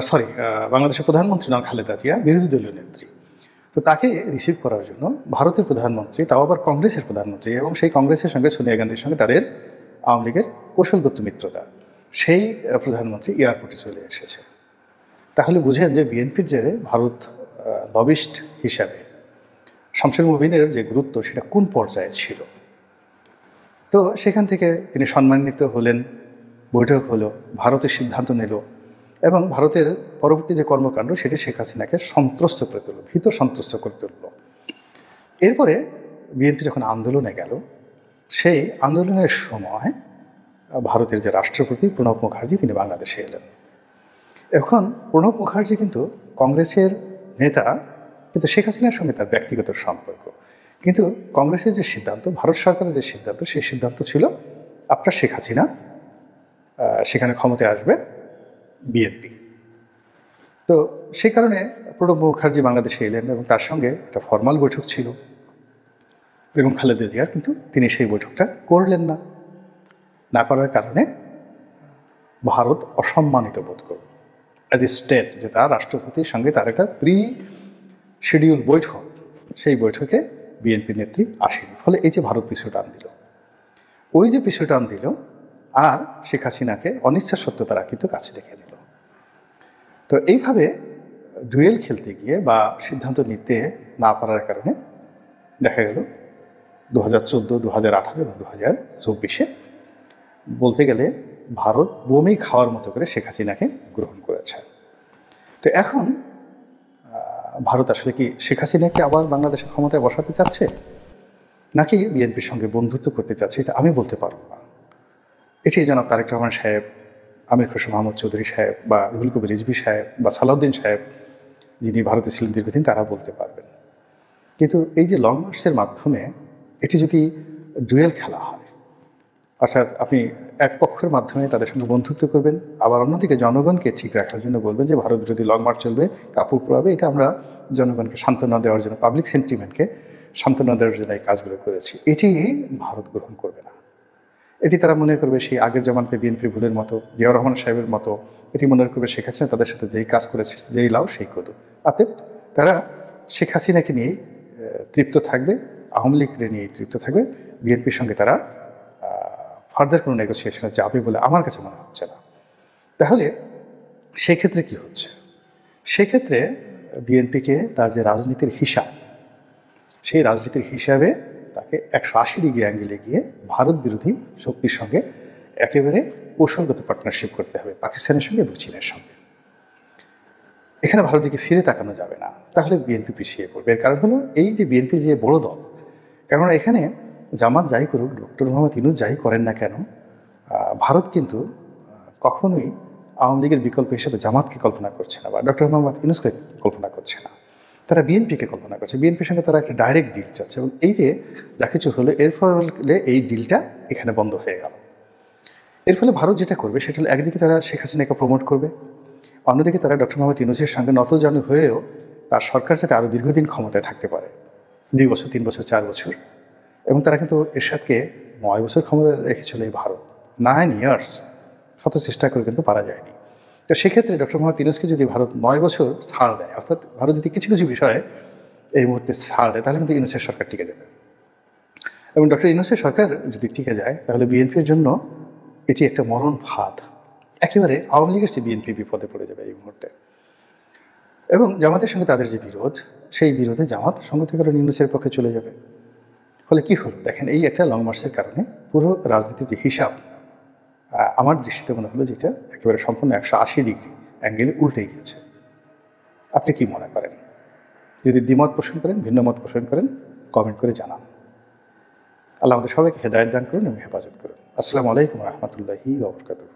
Sorry, বাংলাদেশের প্রধানমন্ত্রী নন খালেদা জিয়া বিরোধী দলীয় নেত্রী। তো তাকে রিসিভ করার জন্য ভারতের প্রধানমন্ত্রী, তাও আবার কংগ্রেসের প্রধানমন্ত্রী, এবং সেই কংগ্রেসের সঙ্গে সোনিয়া গান্ধীর সঙ্গে তাদের আওয়ামী লীগের কৌশলগত মিত্রতা, সেই প্রধানমন্ত্রী এয়ারপোর্টে চলে এসেছে। তাহলে বুঝেন যে বিএনপির যে ভারত লবিস্ট হিসাবে শামসুল মুবিনের যে গুরুত্ব সেটা কোন পর্যায়ে ছিল। তো সেখান থেকে তিনি সম্মানিত হলেন, বৈঠক হলো, ভারতের সিদ্ধান্ত নিল, এবং ভারতের পরবর্তী যে কর্মকাণ্ড সেটি শেখ হাসিনাকে সন্ত্রস্ত করে তুলল, ভীত সন্ত্রস্ত করে তুলল। এরপরে বিএনপি যখন আন্দোলনে গেল, সেই আন্দোলনের সময় ভারতের যে রাষ্ট্রপতি প্রণব মুখার্জি তিনি বাংলাদেশে এলেন। এখন প্রণব মুখার্জি কিন্তু কংগ্রেসের নেতা, কিন্তু শেখ হাসিনার সঙ্গে তার ব্যক্তিগত সম্পর্ক। কিন্তু কংগ্রেসের যে সিদ্ধান্ত, ভারত সরকারের যে সিদ্ধান্ত, সেই সিদ্ধান্ত ছিল আপনার শেখ হাসিনা সেখানে ক্ষমতায় আসবে বিএনপি। তো সেই কারণে প্রণব মুখার্জি বাংলাদেশে এলেন এবং তার সঙ্গে একটা ফরমাল বৈঠক ছিল, এবং খালেদা জিয়ার কিন্তু তিনি সেই বৈঠকটা করলেন না করার কারণে ভারত অসম্মানিত বোধ করল অ্যাজ এ স্টেট, যে তার রাষ্ট্রপতির সঙ্গে তার একটা প্রি শিডিউল বৈঠক, সেই বৈঠকে বিএনপি নেত্রী আসেনি। ফলে এই যে ভারত পিছু টান দিল, ওই যে পিছু টান দিল, আর শেখ হাসিনাকে অনিচ্ছা সত্ত্বেও তারা কিন্তু কাছে ডেকে নিল। তো এইভাবে ডুয়েল খেলতে গিয়ে বা সিদ্ধান্ত নিতে না পারার কারণে দেখা গেল 2014, 2018 এবং 2024-এ বলতে গেলে ভারত বমি খাওয়ার মতো করে শেখ হাসিনাকে গ্রহণ করেছে। তো এখন ভারত আসলে কি শেখ হাসিনাকে আবার বাংলাদেশের ক্ষমতায় বসাতে চাচ্ছে, নাকি বিএনপির সঙ্গে বন্ধুত্ব করতে চাচ্ছে, এটা আমি বলতে পারবো না। এটি জনাব তারেক রহমান সাহেব, আমির খসরু মাহমুদ চৌধুরী সাহেব, বা রুহুল কবির রিজভী সাহেব, বা সালাউদ্দিন সাহেব, যিনি ভারতে ছিলেন দীর্ঘদিন, তারা বলতে পারবেন। কিন্তু এই যে লং মার্চের মাধ্যমে এটি যদি ডুয়েল খেলা হয়, অর্থাৎ আপনি এক পক্ষের মাধ্যমে তাদের সঙ্গে বন্ধুত্ব করবেন, আবার অন্যদিকে জনগণকে ঠিক রাখার জন্য বলবেন যে ভারত বিরোধী লং মার্চ চলবে, কাপড় পোড়াবে, এটা আমরা জনগণকে সান্ত্বনা দেওয়ার জন্য, পাবলিক সেন্টিমেন্টকে সান্ত্বনা দেওয়ার জন্য এই কাজগুলো করেছি, এটি ভারত গ্রহণ করবে না। এটি তারা মনে করবে সেই আগের জামানাতে বিএনপির ভুলের মতো, জিয়াউর রহমান সাহেবের মতো। এটি মনে করবে শেখ হাসিনা তাদের সাথে যেই কাজ করেছে, যেই লাও সেই কদু। অতএব তারা শেখ হাসিনাকে নিয়েই তৃপ্ত থাকবে, আওয়ামী লীগকে নিয়েই তৃপ্ত থাকবে, বিএনপির সঙ্গে তারা ফার্দার কোনো নেগোসিয়েশনে যাবে বলে আমার কাছে মনে হচ্ছে না। তাহলে সেক্ষেত্রে কি হচ্ছে? সেক্ষেত্রে বিএনপিকে তার যে রাজনীতির হিসাব, সেই রাজনীতির হিসাবে তাকে 180 ডিগ্রি অ্যাঙ্গেলে গিয়ে ভারত বিরোধী শক্তির সঙ্গে একেবারে কৌশলগত পার্টনারশিপ করতে হবে, পাকিস্তানের সঙ্গে এবং চীনের সঙ্গে। এখানে ভারতকে ফিরে তাকানো যাবে না, তাহলে বিএনপি পিছিয়ে পড়বে। এর কারণ হলো এই যে বিএনপি যে বড় দল, কেননা এখানে জামাত যাই করুক, ডক্টর মোহাম্মদ ইউনূস যাই করেন না কেন, ভারত কিন্তু কখনোই আওয়ামী লীগের বিকল্প হিসেবে জামাতকে কল্পনা করছে না, বা ডক্টর মোহাম্মদ ইউনূসকে কল্পনা করছে না, তারা বিএনপিকে কল্পনা করছে। বিএনপির সঙ্গে তারা একটা ডাইরেক্ট ডিল চাচ্ছে, এবং এই যে যা কিছু হলো, এর ফলে এই ডিলটা এখানে বন্ধ হয়ে গেল। এর ফলে ভারত যেটা করবে সেটা হলো, একদিকে তারা শেখ হাসিনাকে প্রমোট করবে, অন্যদিকে তারা ডক্টর মোহাম্মদ ইউনূসের সঙ্গে নতজানু হয়েও তার সরকার যাতে আরও দীর্ঘদিন ক্ষমতায় থাকতে পারে, 2 বছর, 3 বছর, 4 বছর। এবং তারা কিন্তু এরশাদকে 9 বছর ক্ষমতায় রেখেছিল এই ভারত, 9 ইয়ার্স, শত চেষ্টা করে কিন্তু পারা যায়নি। তো সেক্ষেত্রে ডক্টর মোহাম্মদ ইউনূসকে যদি ভারত 9 বছর ছাড় দেয়, অর্থাৎ ভারত যদি কিছু কিছু বিষয়ে এই মুহূর্তে ছাড় দেয়, তাহলে কিন্তু ইউনূসের সরকার টিকে যাবে। এবং ডক্টর ইউনূসের সরকার যদি টিকে যায়, তাহলে বিএনপির জন্য এটি একটা মরণ ফাঁদ। একেবারে আওয়ামী লীগের চেয়ে বিএনপি বিপদে পড়ে যাবে এই মুহূর্তে। এবং জামাতের সঙ্গে তাদের যে বিরোধ, সেই বিরোধে জামাত সংগতিকারণ ইউনূসের পক্ষে চলে যাবে। ফলে কি হলো দেখেন, এই একটা লং মার্চের কারণে পুরো রাজনীতির যে হিসাব, আমার দৃষ্টিতে মনে হলো যেটা একেবারে সম্পূর্ণ 180 ডিগ্রি অ্যাঙ্গেলে উল্টে গিয়েছে। আপনি কি মনে করেন? যদি দ্বিমত পোষণ করেন, ভিন্ন মত পোষণ করেন, কমেন্ট করে জানান। আল্লাহ আমাদের সবাইকে হেদায়েত দান করুন এবং হেফাজত করুন। আসসালামু আলাইকুম রহমতুল্লাহি ওয়া বারাকাতুহু।